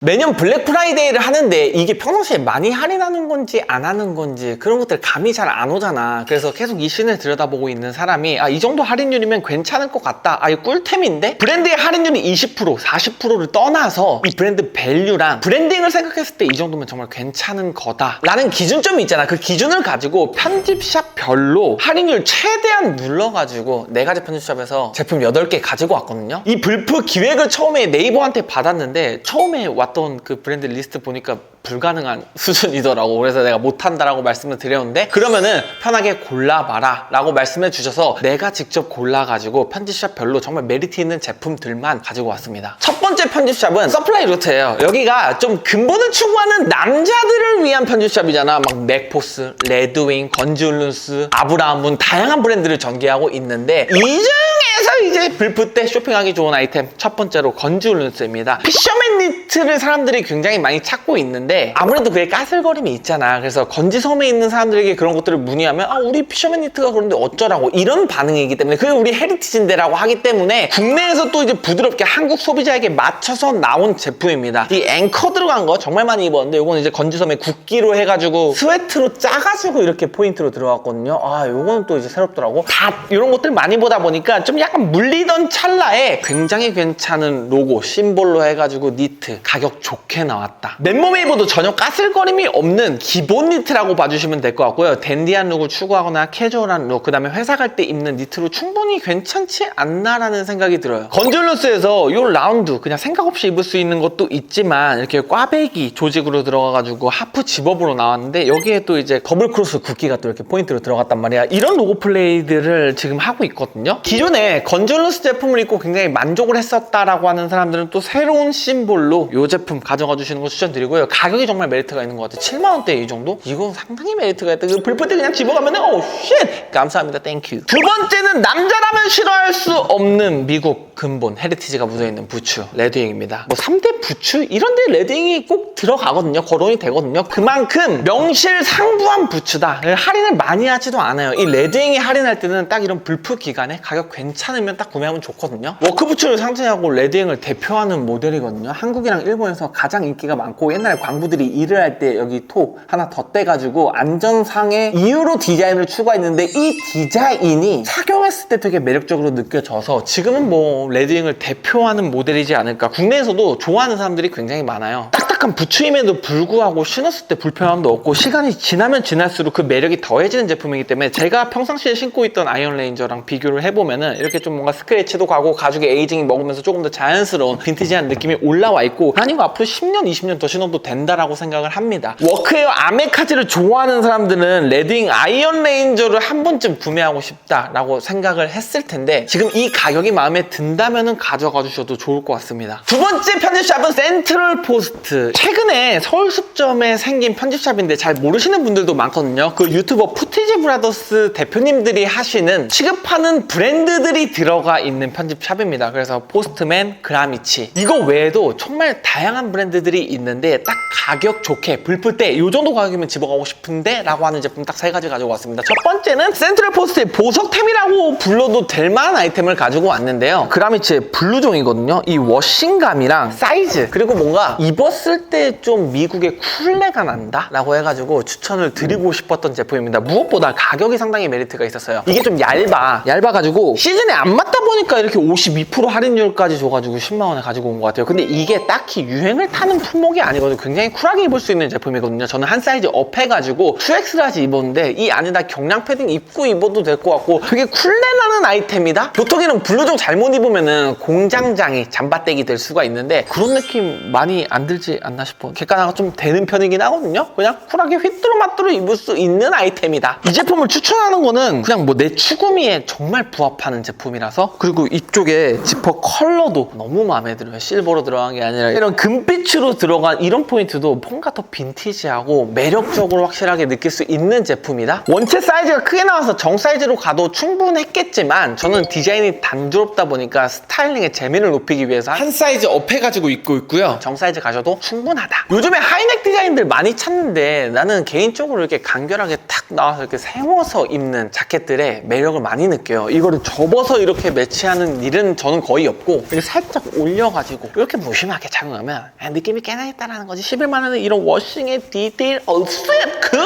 매년 블랙 프라이데이를 하는데 이게 평상시에 많이 할인하는 건지 안 하는 건지 그런 것들 감이 잘 안 오잖아. 그래서 계속 이 씬을 들여다보고 있는 사람이 이 정도 할인율이면 괜찮을 것 같다. 이거 꿀템인데? 브랜드의 할인율이 20%, 40%를 떠나서 이 브랜드 밸류랑 브랜딩을 생각했을 때 이 정도면 정말 괜찮은 거다 라는 기준점이 있잖아. 그 기준을 가지고 편집샵별로 할인율 최대한 눌러가지고 4가지 편집샵에서 제품 8개 가지고 왔거든요. 이 불프 기획을 처음에 네이버한테 받았는데 처음에 왔던 그 브랜드 리스트 보니까 불가능한 수준이더라고. 그래서 내가 못한다라고 말씀을 드렸는데 그러면은 편하게 골라봐라 라고 말씀해 주셔서 내가 직접 골라가지고 편집샵별로 정말 메리트 있는 제품들만 가지고 왔습니다. 첫 번째 편집샵은 서플라이 루트예요. 여기가 좀 근본을 추구하는 남자들을 위한 편집샵이잖아. 막 맥포스, 레드윙, 건지울룬스, 아브라함문 다양한 브랜드를 전개하고 있는데 이 중에서 이제 불프 때 쇼핑하기 좋은 아이템 첫 번째로 건지울룬스입니다. 피셔맨 니트를 사람들이 굉장히 많이 찾고 있는데 아무래도 그게 까슬거림이 있잖아. 그래서 건지섬에 있는 사람들에게 그런 것들을 문의하면 우리 피셔맨 니트가 그런데 어쩌라고 이런 반응이기 때문에 그게 우리 헤리티지인데라고 하기 때문에 국내에서 또 이제 부드럽게 한국 소비자에게 맞춰서 나온 제품입니다. 이 앵커 들어간 거 정말 많이 입었는데 이거는 이제 건지섬에 굵기로 해가지고 스웨트로 짜가지고 이렇게 포인트로 들어갔거든요. 요거는 또 이제 새롭더라고. 다 이런 것들 많이 보다 보니까 좀 약간 물리던 찰나에 굉장히 괜찮은 로고 심볼로 해가지고 니트 가격 좋게 나왔다. 맨몸에 입어도 전혀 까슬거림이 없는 기본 니트라고 봐주시면 될 것 같고요. 댄디한 룩을 추구하거나 캐주얼한 룩, 그 다음에 회사 갈 때 입는 니트로 충분히 괜찮지 않나라는 생각이 들어요. 건지울룬스에서 이 라운드 그냥 생각 없이 입을 수 있는 것도 있지만 이렇게 꽈배기 조직으로 들어가가지고 하프 집업으로 나왔는데 여기에 또 이제 더블 크로스 굵기가 또 이렇게 포인트로 들어갔단 말이야. 이런 로고 플레이들을 지금 하고 있거든요. 기존에 건지울룬스 제품을 입고 굉장히 만족을 했었다라고 하는 사람들은 또 새로운 심볼로 이 제품 가져가 주시는 거 추천드리고요. 가격이 정말 메리트가 있는 것 같아요. 7만원대 이 정도? 이건 상당히 메리트가 있다. 불프 때 그냥 집어가면 쉣! 감사합니다. 땡큐. 두 번째는 남자라면 싫어할 수 없는 미국 근본 헤리티지가 묻어있는 부츠 레드윙입니다. 3대 부츠? 이런데 레드윙이 꼭 들어가거든요. 거론이 되거든요. 그만큼 명실상부한 부츠다. 할인을 많이 하지도 않아요. 이 레드윙이 할인할 때는 딱 이런 불프 기간에 가격 괜찮으면 딱 구매하면 좋거든요. 워크 부츠를 상징하고 레드윙을 대표하는 모델이거든요. 한국이랑 일본에서 가장 인기가 많고 옛날에 광부들이 일을 할 때 여기 톡 하나 덧대가지고 안전상의 이유로 디자인을 추가했는데 이 디자인이 착용했을 때 되게 매력적으로 느껴져서 지금은 레드윙을 대표하는 모델이지 않을까. 국내에서도 좋아하는 사람들이 굉장히 많아요. 딱딱한 부츠임에도 불구하고 신었을 때 불편함도 없고 시간이 지나면 지날수록 그 매력이 더해지는 제품이기 때문에 제가 평상시에 신고 있던 아이언 레인저랑 비교를 해보면은 이렇게 좀 뭔가 스크래치도 가고 가죽의 에이징이 먹으면서 조금 더 자연스러운 빈티지한 느낌이 올라와 있고 이거 앞으로 10년, 20년 더 신어도 된다라고 생각을 합니다. 워크웨어 아메카지를 좋아하는 사람들은 레드윙 아이언 레인저를 한 번쯤 구매하고 싶다라고 생각을 했을 텐데 지금 이 가격이 마음에 든다면은 가져가 주셔도 좋을 것 같습니다. 두 번째 편집샵은 센트럴 포스트. 최근에 서울숲점에 생긴 편집샵인데 잘 모르시는 분들도 많거든요. 그 유튜버 푸티지 브라더스 대표님들이 하시는 취급하는 브랜드들이 들어가 있는 편집샵입니다. 그래서 포스트맨, 그라미치 이거 외에도 정말 다양한 브랜드들이 있는데 딱 가격 좋게 불프 때 이 정도 가격이면 집어가고 싶은데 라고 하는 제품 딱 3가지 가지고 왔습니다. 첫 번째는 센트럴 포스트의 보석템이라고 불러도 될 만한 아이템을 가지고 왔는데요. 그라미치의 블루종이거든요. 이 워싱감이랑 사이즈 그리고 뭔가 입었을 때 좀 미국의 쿨레가 난다 라고 해가지고 추천을 드리고 싶었던 제품입니다. 무엇보다 가격이 상당히 메리트가 있었어요. 이게 좀 얇아가지고 시즌에 안 맞다 보니까 이렇게 52% 할인율까지 줘가지고 10만원에 가지고 온 것 같아요. 근데 이게 딱히 유행을 타는 품목이 아니거든요. 굉장히 쿨하게 입을 수 있는 제품이거든요. 저는 한 사이즈 업 해가지고 2X라지 입었는데 이 안에다 경량 패딩 입고 입어도 될 것 같고 되게 쿨레나는 아이템이다? 보통 이런 블루종 잘못 입으면은 공장장이 잠바떼기 될 수가 있는데 그런 느낌 많이 안 들지 않나 싶어. 객관화가 좀 되는 편이긴 하거든요. 그냥 쿨하게 휘뚜루마뚜루 입을 수 있는 아이템이다. 이 제품을 추천하는 거는 그냥 내 추구미에 정말 부합하는 제품이라서 그리고 이쪽에 지퍼 컬러도 너무 마음에 들어요. 실버로 들어간 게 아니라 이런 금빛으로 들어간 이런 포인트도 뭔가 더 빈티지하고 매력적으로 확실하게 느낄 수 있는 제품이다. 원체 사이즈가 크게 나와서 정 사이즈로 가도 충분했겠지만 저는 디자인이 단조롭다 보니까 스타일링의 재미를 높이기 위해서 한 사이즈 업 해가지고 입고 있고요. 정 사이즈 가셔도 충분하다. 요즘에 하이넥 디자인들 많이 찾는데 나는 개인적으로 이렇게 간결하게 탁 나와서 이렇게 세워서 입는 자켓들의 매력을 많이 느껴요. 이거를 접어서 이렇게 매치하는 일은 저는 거의 없고 이렇게 살짝 올려가지고 이렇게 무심하게 착용하면 느낌이 꽤나 있다라는 거지. 11만 원은 이런 워싱의 디테일 어셉 굿!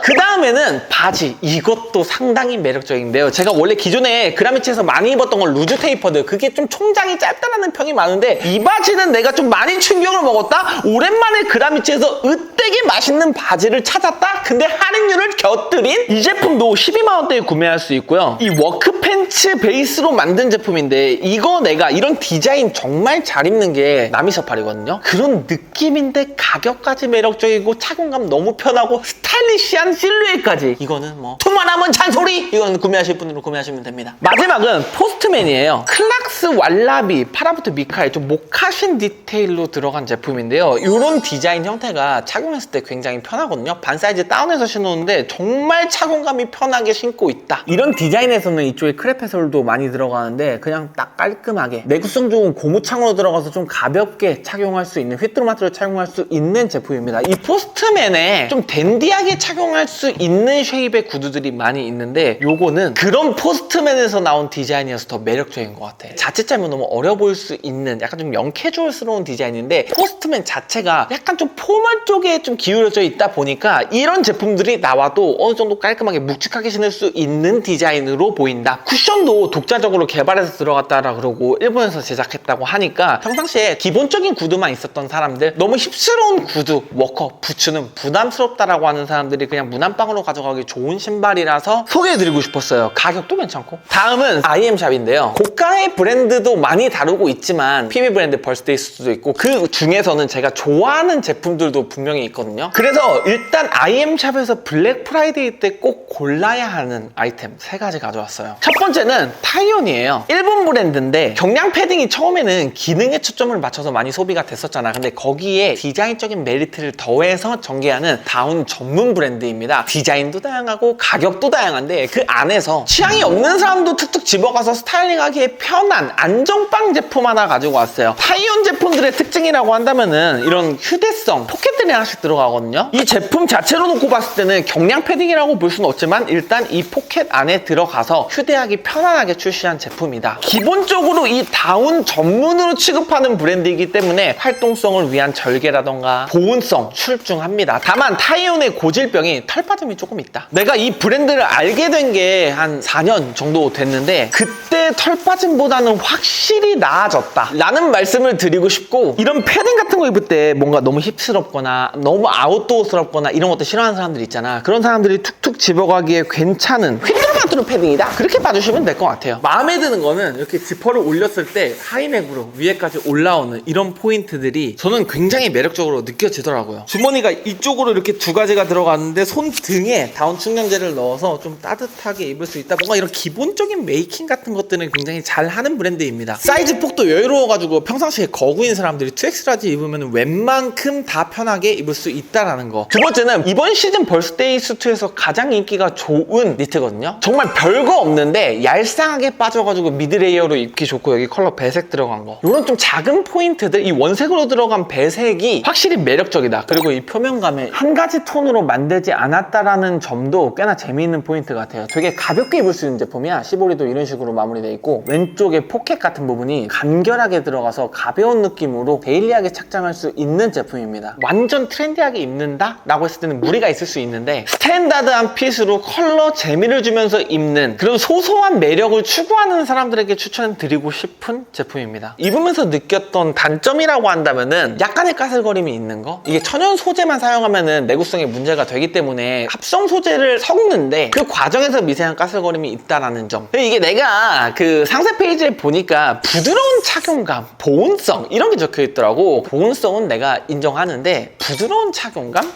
그 다음에는 바지. 이것도 상당히 매력적인데요. 제가 원래 기존에 그라미치에서 많이 입었던 건 루즈 테이퍼드. 그게 좀 총장이 짧다라는 평이 많은데 이 바지는 내가 좀 많이 충격을 먹었다? 오랜만에 그라미치에서 으되게 맛있는 바지를 찾았다? 근데 할인율을 곁들인 이 제품도 12만 원대에 구매할 수 있고요. 이 워크 팬츠 베이스로 만든 제품인데 이거 내가 이런 디자인 정말 잘 입는 게 나미서팔이거든요. 그런 느낌인데 가격까지 매력적이고 착용감 너무 편하고 스타일리시한 실루엣까지. 이거는 뭐 투만하면 잔소리! 이거는 구매하실 분으로 구매하시면 됩니다. 마지막은 포스트맨이에요. 클락스 왈라비 파라부트 미카엘 좀 모카신 디테일로 들어간 제품인데요. 이런 디자인 형태가 착용했을 때 굉장히 편하거든요. 반 사이즈 다운해서 신었는데 정말 착용감이 편하게 신고 있다. 이런 디자인에서는 이쪽에 크레페솔도 많이 들어가는데 그냥 딱 깔끔하게 내구성 좋은 고무창으로 들어가서 좀 가볍게 착용할 수 있는 휘뚜루마뚜루 착용할 수 있는 제품입니다. 이 포스트맨에 좀 댄디하게 착용할 수 있는 쉐입의 구두들이 많이 있는데 요거는 그런 포스트맨에서 나온 디자인이어서 더 매력적인 것 같아. 자칫 잘못 너무 어려 보일 수 있는 약간 좀 영캐주얼스러운 디자인인데 포스트맨 자체가 약간 좀 포멀 쪽에 좀 기울어져 있다 보니까 이런 제품들이 나와도 어느 정도 깔끔하게 묵직하게 신을 수 있는 디자인으로 보인다. 쿠션도 독자적으로 개발해서 들어갔다라 그러고 일본에서 제작했다고 하니까 평상시에 기본적인 구두만 있었던 사람들, 너무 힙스러운 구두, 워커, 부츠는 부담스럽다라고 하는 사람들이 그냥 무난방으로 가져가기 좋은 신발이라서 소개해드리고 싶었어요. 가격도 괜찮고. 다음은 IM샵인데요. 고가의 브랜드도 많이 다루고 있지만 PB 브랜드 벌스데이스도 있고 그 중에서는 제가 좋아하는 제품들도 분명히 있거든요. 그래서 일단 IM샵에서 블랙 프라이데이 때 꼭 골라야 하는 아이템 3가지 가져왔어요. 첫 번째는 타이온이에요. 일본 브랜드인데 경량 패딩이 처음에는 기능에 초점을 맞춰서 많이 소비가 됐었잖아. 근데 거기에 디자인적인 메리트를 더해서 전개하는 다운 전문 브랜드입니다. 디자인도 다양하고 가격도 다양한데 그 안에서 취향이 없는 사람도 툭툭 집어가서 스타일링하기에 편한 안정빵 제품 하나 가지고 왔어요. 타이온 제품들의 특징이라고 한다면은 이런 휴대성 포켓들이 하나씩 들어가거든요. 이 제품 자체로 놓고 봤을 때는 경량 패딩이라고 볼 수는 없지만 일단 이 포켓 안에 들어가서 휴대하기 편안하게 출시한 제품이다. 기본적으로 이 다운 전문으로 취급하는 브랜드이기 때문에 활동성을 위한 절개라던가 보온성 출중합니다. 다만 타이온의 고질병이 털 빠짐이 조금 있다. 내가 이 브랜드를 알게 된 게 한 4년 정도 됐는데 그때 털 빠짐보다는 확실히 나아졌다 라는 말씀을 드리고 싶고, 이런 패딩 같은 거 입을 때 뭔가 너무 힙스럽거나 너무 아웃도어스럽거나 이런 것도 싫어하는 사람들 있잖아. 그런 사람들이 툭툭 집어가기에 괜찮은 휘뚜루마뚜루 패딩이다? 그렇게 봐주시면 될 것 같아요. 마음에 드는 거는 이렇게 지퍼를 올렸을 때 하이넥으로 위에까지 올라오는 이런 포인트들이 저는 굉장히 매력적으로 느껴지더라고요. 주머니가 이쪽으로 이렇게 2가지가 들어가는데 손등에 다운 충전재를 넣어서 좀 따뜻하게 입을 수 있다. 뭔가 이런 기본적인 메이킹 같은 것들은 굉장히 잘 하는 브랜드입니다. 사이즈 폭도 여유로워가지고 평상시에 거구인 사람들이 2X 라지 입으면 웬만큼 다 편하게 입을 수 있다라는 거. 두 번째는 이번 시즌 벌스데이 수트에서 가장 인기가 좋은 니트거든요. 정말 별거 없는데 얄쌍하게 빠져가지고 미드레이어로 입기 좋고 여기 컬러 배색 들어간 거, 이런 좀 작은 포인트들, 이 원색으로 들어간 배색이 확실히 매력적이다. 그리고 이 표면감에 한 가지 톤으로 만들지 않았다라는 점도 꽤나 재미있는 포인트 같아요. 되게 가볍게 입을 수 있는 제품이야. 시보리도 이런 식으로 마무리되어 있고 왼쪽에 포켓 같은 부분이 간결하게 들어가서 가벼운 느낌으로 데일리하게 착장할 수 있는 제품입니다. 완전 트렌디하게 입는다? 라고 했을 때는 무리가 있을 수 있는데 스탠다드한 핏으로 컬러 재미를 주면서 입는 그런 소소한 매력을 추구하는 사람들에게 추천드리고 싶은 제품입니다. 입으면서 느꼈던 단점이라고 한다면은 약간의 까슬거림이 있는 거? 이게 천연 소재만 사용하면은 내구성에 문제가 되기 때문에 합성 소재를 섞는데 그 과정에서 미세한 까슬거림이 있다라는 점. 이게 내가 그 상세 페이지에 보니까 부드러운 착용감, 보온성 이런 게 적혀 있더라고. 보온성은 내가 인정하는데 부드러운 착용감?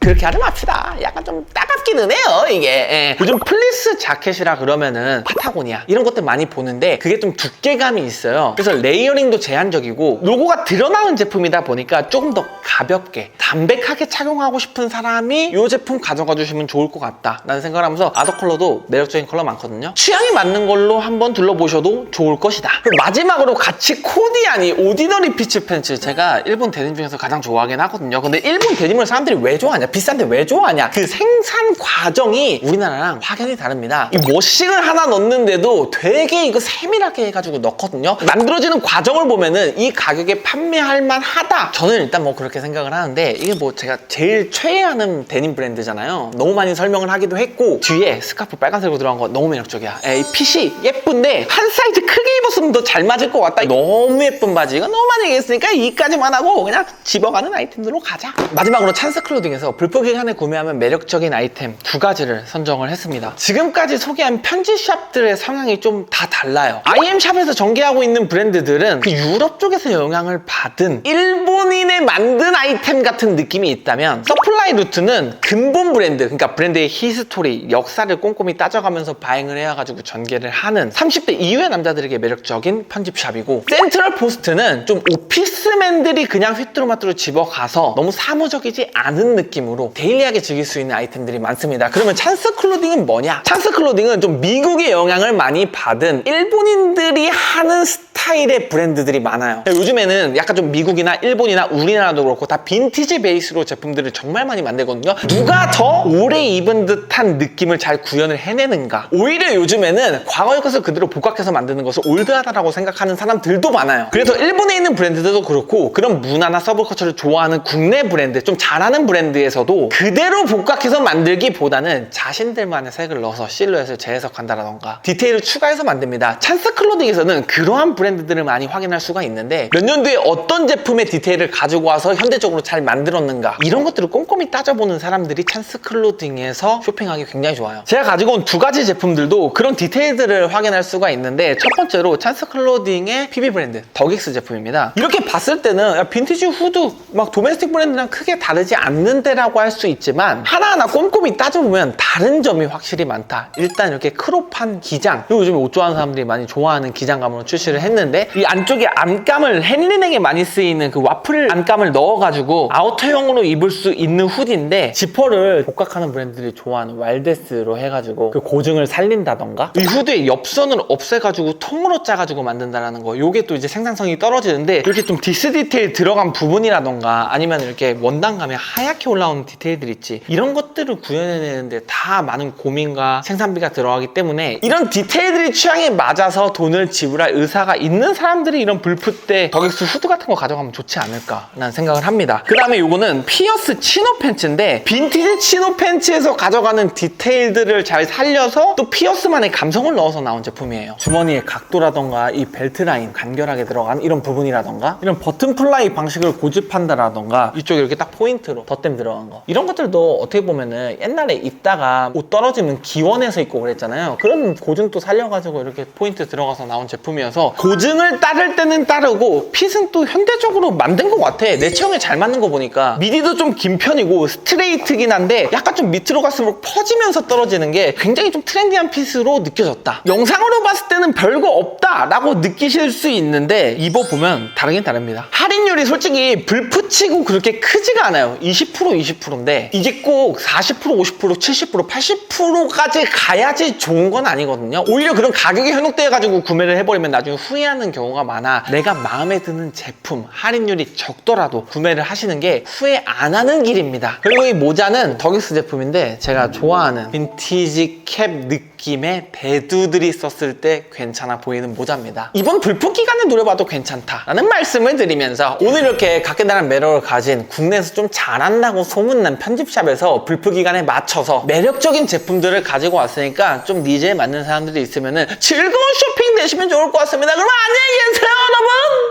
그렇게 하지 맙시다. 약간 좀 따갑기는 해요, 이게. 예. 요즘 플리스 자켓이라 그러면은 파타고니아 이런 것들 많이 보는데 그게 좀 두께감이 있어요. 그래서 레이어링도 제한적이고 로고가 드러나는 제품이다 보니까 조금 더 가볍게 담백하게 착용하고 싶은 사람이 이 제품 가져가 주시면 좋을 것 같다 라는 생각을 하면서 아더 컬러도 매력적인 컬러 많거든요. 취향이 맞는 걸로 한번 둘러보셔도 좋을 것이다. 그리고 마지막으로 같이 코디하니 오디너리 피치 팬츠, 제가 일본 데님 중에서 가장 좋아하긴 하거든요. 근데 일본 데님을 사람들이 왜 좋아하냐, 비싼데 왜 좋아하냐, 그 생산 과정이 우리나라랑 확연히 다릅니다. 이 머신을 하나 넣는데도 되게 이거 세밀하게 해가지고 넣거든요. 만들어지는 과정을 보면은 이 가격에 판매할 만하다, 저는 일단 뭐 그렇게 생각을 하는데, 이게 뭐 제가 제일 최애하는 데님 브랜드잖아요. 너무 많이 설명을 하기도 했고, 뒤에 스카프 빨간색으로 들어간 거 너무 매력적이야. 이 핏이 예쁜데 한 사이즈 크게 입었으면 더 잘 맞을 것 같다. 너무 예쁜 바지, 이거 너무 많이 얘기했으니까 이까지만 하고 그냥 집어가는 아이템들로 가자. 마지막으로 찬스 클로딩에서 불법 기간에 구매하면 매력적인 아이템 두 가지를 선정을 했습니다. 지금까지 소개한 편집샵들의 성향이 좀 다 달라요. IM샵에서 전개하고 있는 브랜드들은 그 유럽 쪽에서 영향을 받은 일본인의 만든 아이템 같은 느낌이 있다면, 서플라이 루트는 근본 브랜드, 그러니까 브랜드의 히스토리, 역사를 꼼꼼히 따져가면서 바잉을 해가지고 전개를 하는 30대 이후의 남자들에게 매력적인 편집샵이고, 센트럴 포스트는 좀 오피스맨들이 그냥 휘뚜루마뚜루 집어가서 너무 사무적이지 않은 느낌으로 데일리하게 즐길 수 있는 아이템들이 많습니다. 그러면 찬스 클로딩은 뭐냐? 찬스 클로딩은 좀 미국의 영향을 많이 받은 일본인들이 하는 스타일의 브랜드들이 많아요. 요즘에는 약간 좀 미국이나 일본이나 우리나라도 그렇고 다 빈티지 베이스로 제품들을 정말 많이 만들거든요. 누가 더 오래 입은 듯한 느낌을 잘 구현을 해내는가? 오히려 요즘에는 과거의 것을 그대로 복각해서 만드는 것을 올드하다라고 생각하는 사람들도 많아요. 그래서 일본에 있는 브랜드들도 그렇고, 그런 문화나 서브컬처를 좋아하는 국내 브랜드, 좀 잘하는 브랜드에서도 그대로 복각해서 만들기보다는 자신들만의 색을 넣어서 실루엣을 재해석한다라던가 디테일을 추가해서 만듭니다. 찬스 클로딩에서는 그러한 브랜드들을 많이 확인할 수가 있는데, 몇 년도에 어떤 제품의 디테일을 가지고 와서 현대적으로 잘 만들었는가, 이런 것들을 꼼꼼히 따져보는 사람들이 찬스 클로딩에서 쇼핑하기 굉장히 좋아요. 제가 가지고 온 두 가지 제품들도 그런 디테일들을 확인할 수가 있는데, 첫 번째로 찬스 클로딩의 PB 브랜드 덕익스 제품입니다. 이렇게 봤을 때는 야, 빈티지 후드 막 도메스틱 브랜드랑 크게 다르지 않는데라고 할 수 있지만, 하나하나 꼼꼼히 따져보면 다른 점이 확실히 많다. 일단 이렇게 크롭한 기장, 그리고 요즘에 옷 좋아하는 사람들이 많이 좋아하는 기장감으로 출시를 했는데, 이 안쪽에 안감을 헨리넥에 많이 쓰이는 그 와플 안감을 넣어가지고 아우터형으로 입을 수 있는 후디인데, 지퍼를 복각하는 브랜드들이 좋아하는 왈데스로 해가지고 그 고증을 살린다던가, 이 후드의 옆선을 없애가지고 통으로 짜가지고 만든다라는 거, 요게 또 이제 생산성이 떨어지는데, 이렇게 좀 디스 디테일 들어간 부분이라던가 아니면 이렇게 원단감에 하얗게 올라오는 디테일들 있지, 이런 것들을 구현해내는데 다 많은 고민과 생산비가 들어가기 때문에 이런 디테일들이 취향에 맞아서 돈을 지불할 의사가 있는 사람들이 이런 불프 때 덕익스 후드 같은 거 가져가면 좋지 않을까라는 생각을 합니다. 그 다음에 요거는 피어스 치노 팬츠인데, 빈티지 치노 팬츠에서 가져가는 디테일들을 잘 살려서 또 피어스만의 감성을 넣어서 나온 제품이에요. 주머니의 각도라던가 이 벨트 라인 간결하게 들어간 이런 부분이라던가, 이런 버튼 플라이 방식을 고집한다라던가, 이쪽에 이렇게 딱 포인트로 덧댐 들어간 거, 이런 것들도 어떻게 보면은 옛날에 입다가 옷 떨어지면 기원해서 입고 그랬잖아요. 그런 고증도 살려가지고 이렇게 포인트 들어가서 나온 제품이어서, 고증을 따를 때는 따르고 핏은 또 현대적으로 만든 것 같아. 내 체형에 잘 맞는 거 보니까 미디도 좀 긴 편이고 스트레이트긴 한데 약간 좀 밑으로 갈수록 퍼지면서 떨어지는 게 굉장히 좀 트렌디한 핏으로 느껴졌다. 영상으로 봤을 때는 별거 없다 라고 느끼실 수 있는데, 입어보면 다르긴 다릅니다. 할인율이 솔직히 불프치고 그렇게 크지가 않아요. 20%인데 이게 꼭 40%, 50%, 70%, 80%까지 가야지 좋은 건 아니거든요. 오히려 그런 가격이 현혹돼가지고 구매를 해버리면 나중에 후회하는 경우가 많아. 내가 마음에 드는 제품, 할인율이 적더라도 구매를 하시는 게 후회 안 하는 길입니다. 그리고 이 모자는 덕익스 제품인데, 제가 좋아하는 빈티지 캡 느낌의 대두들이 썼을 때 괜찮아 보이는 모자입니다. 이번 불프 기간에 노려봐도 괜찮다라는 말씀을 드리면서, 오늘 이렇게 각계다른 매력을 가진 국내에서 좀 잘한다고 소문난 편집샵에서 불프 기간에 맞춰서 매력적인 제품들을 가지고 왔으니까, 좀 니즈에 맞는 사람들이 있으면 즐거운 쇼핑 되시면 좋을 것 같습니다. 그럼 안녕히 계세요, 여러분!